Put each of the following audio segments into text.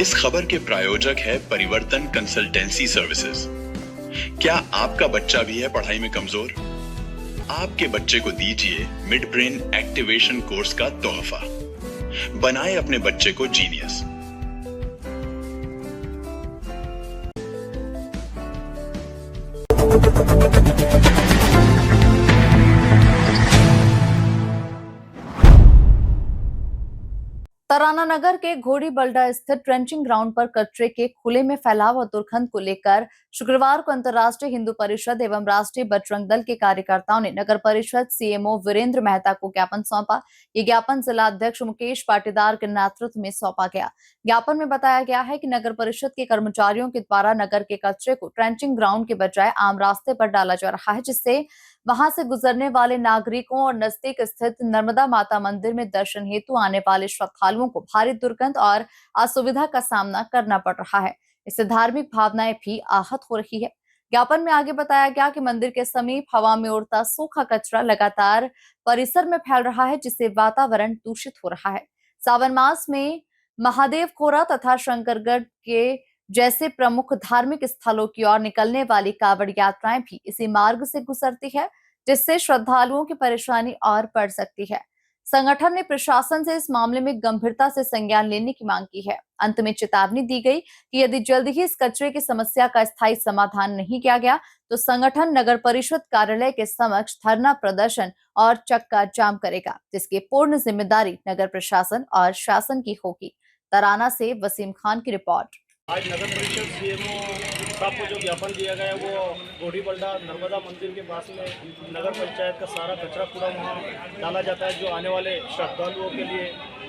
इस खबर के प्रायोजक है परिवर्तन कंसल्टेंसी सर्विसेज। क्या आपका बच्चा भी है पढ़ाई में कमजोर? आपके बच्चे को दीजिए मिड ब्रेन एक्टिवेशन कोर्स का तोहफा। बनाए अपने बच्चे को जीनियस। तराना नगर के घोड़ी बल्डा स्थित ट्रेंचिंग ग्राउंड पर कचरे के खुले में फैलाव और दुर्गंध को लेकर शुक्रवार को अंतर्राष्ट्रीय हिंदू परिषद एवं राष्ट्रीय बजरंग दल के कार्यकर्ताओं ने नगर परिषद सीएमओ वीरेंद्र मेहता को ज्ञापन सौंपा। ये ज्ञापन जिला अध्यक्ष मुकेश पाटीदार के नेतृत्व में सौंपा गया। ज्ञापन में बताया गया है कि नगर परिषद के कर्मचारियों के द्वारा नगर के कचरे को ट्रेंचिंग ग्राउंड के बजाय आम रास्ते पर डाला जा रहा है, जिससे वहां से गुजरने वाले नागरिकों और नजदीक स्थित नर्मदा माता मंदिर में दर्शन हेतु आने वाले श्रद्धालुओं को भारी दुर्गंध और असुविधा का सामना करना पड़ रहा है। इससे धार्मिक भावनाएं भी आहत हो रही है। ज्ञापन में आगे बताया गया कि मंदिर के समीप हवा में उड़ता सूखा कचरा लगातार परिसर में फैल रहा है, जिससे वातावरण दूषित हो रहा है। सावन मास में महादेव खोरा तथा शंकरगढ़ के जैसे प्रमुख धार्मिक स्थलों की ओर निकलने वाली कांवड़ यात्राएं भी इसी मार्ग से गुजरती है, जिससे श्रद्धालुओं की परेशानी और बढ़ सकती है। संगठन ने प्रशासन से इस मामले में गंभीरता से संज्ञान लेने की मांग की है। अंत में चेतावनी दी गई कि यदि जल्द ही इस कचरे की समस्या का स्थायी समाधान नहीं किया गया तो संगठन नगर परिषद कार्यालय के समक्ष धरना प्रदर्शन और चक्का जाम करेगा, जिसकी पूर्ण जिम्मेदारी नगर प्रशासन और शासन की होगी। तराना से वसीम खान की रिपोर्ट। आज नगर परिषद सीएमओ साहब को जो ज्ञापन दिया गया है वो घोड़ी बल्डा नर्मदा मंदिर के पास में नगर पंचायत का सारा कचरा पूरा वहाँ डाला जाता है, जो आने वाले श्रद्धालुओं के लिए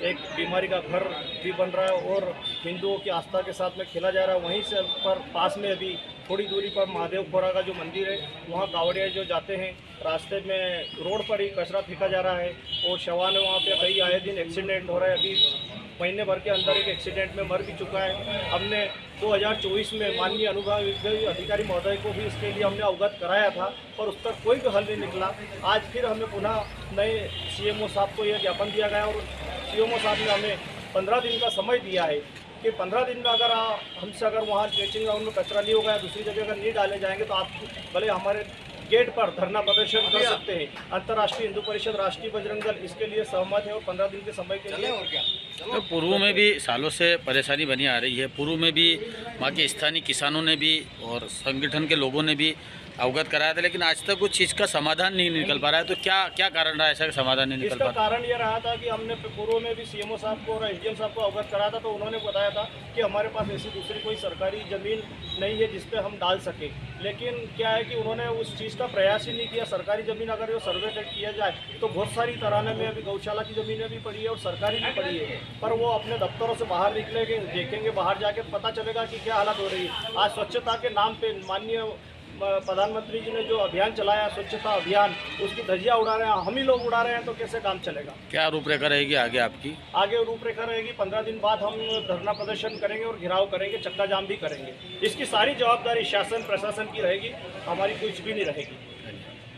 एक बीमारी का घर भी बन रहा है और हिंदुओं की आस्था के साथ में खेला जा रहा है। वहीं से पर पास में अभी थोड़ी दूरी पर महादेव खोरा का जो मंदिर है वहाँ कांवड़िया जो जाते हैं रास्ते में रोड पर ही कचरा फेंका जा रहा है और शवान वहाँ पे कई आए दिन एक्सीडेंट हो रहा है। अभी महीने भर के अंदर एक एक्सीडेंट में मर भी चुका है। हमने 2024 में माननीय अनुविभागीय अधिकारी महोदय को भी इसके लिए हमने अवगत कराया था, पर उस पर कोई भी हल नहीं निकला। आज फिर हमें पुनः नए सीएमओ साहब को यह ज्ञापन दिया गया और सीएमओ साहब ने हमें 15 दिन का समय दिया है कि 15 दिन में अगर हमसे वहाँ ट्रेंचिंग ग्राउंड में कचरा नहीं होगा, दूसरी जगह अगर नहीं डाले जाएंगे तो आप भले हमारे गेट पर धरना प्रदर्शन कर सकते हैं। अंतर्राष्ट्रीय हिंदू परिषद, राष्ट्रीय बजरंग दल इसके लिए सहमत है और 15 दिन के समय के लिए। और क्या तो पूर्व में भी सालों से परेशानी बनी आ रही है। पूर्व में भी वहाँ के स्थानीय किसानों ने भी और संगठन के लोगों ने भी अवगत कराया था, लेकिन आज तक कुछ चीज़ का समाधान नहीं निकल पा रहा है। तो क्या कारण रहा है ऐसा समाधान नहीं निकल पा रहा? इसका कारण ये रहा था कि हमने पूर्व में भी सीएमओ साहब को और एसडीएम साहब को अवगत कराया था, तो उन्होंने बताया था कि हमारे पास ऐसी दूसरी कोई सरकारी ज़मीन नहीं है जिस पे हम डाल सकें। लेकिन क्या है कि उन्होंने उस चीज़ का प्रयास ही नहीं किया। सरकारी ज़मीन अगर वो सर्वे किया जाए तो बहुत सारी तराने में अभी गौशाला की ज़मीनें भी पड़ी है और सरकारी भी पड़ी है, पर वो अपने दफ्तरों से बाहर निकलेंगे, देखेंगे, बाहर जाके पता चलेगा कि क्या हालत हो रही है। आज स्वच्छता के नाम पे माननीय प्रधानमंत्री जी ने जो अभियान चलाया, स्वच्छता अभियान, उसकी धज्जियां उड़ा रहे हैं, हम ही लोग उड़ा रहे हैं, तो कैसे काम चलेगा? क्या रूपरेखा रहेगी आगे आपकी? आगे रूपरेखा रहेगी 15 दिन बाद हम धरना प्रदर्शन करेंगे और घेराव करेंगे, चक्का जाम भी करेंगे। इसकी सारी जवाबदारी शासन प्रशासन की रहेगी, हमारी कुछ भी नहीं रहेगी।